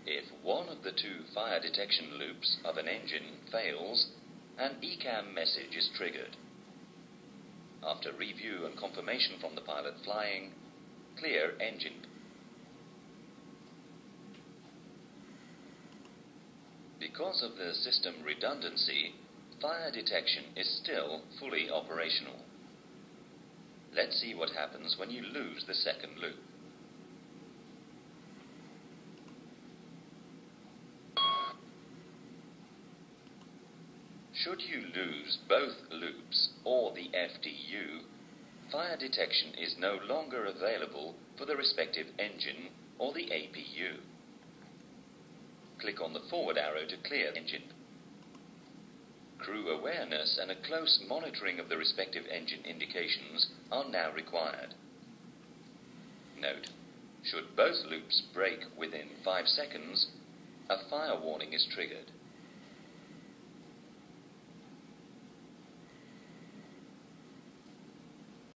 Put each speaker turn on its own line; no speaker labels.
If one of the two fire detection loops of an engine fails, an ECAM message is triggered. After review and confirmation from the pilot flying, clear engine. Because of the system redundancy, fire detection is still fully operational. Let's see what happens when you lose the second loop. Should you lose both loops or the FDU, fire detection is no longer available for the respective engine or the APU. Click on the forward arrow to clear engine. Crew awareness and a close monitoring of the respective engine indications are now required. Note, should both loops break within 5 seconds, a fire warning is triggered.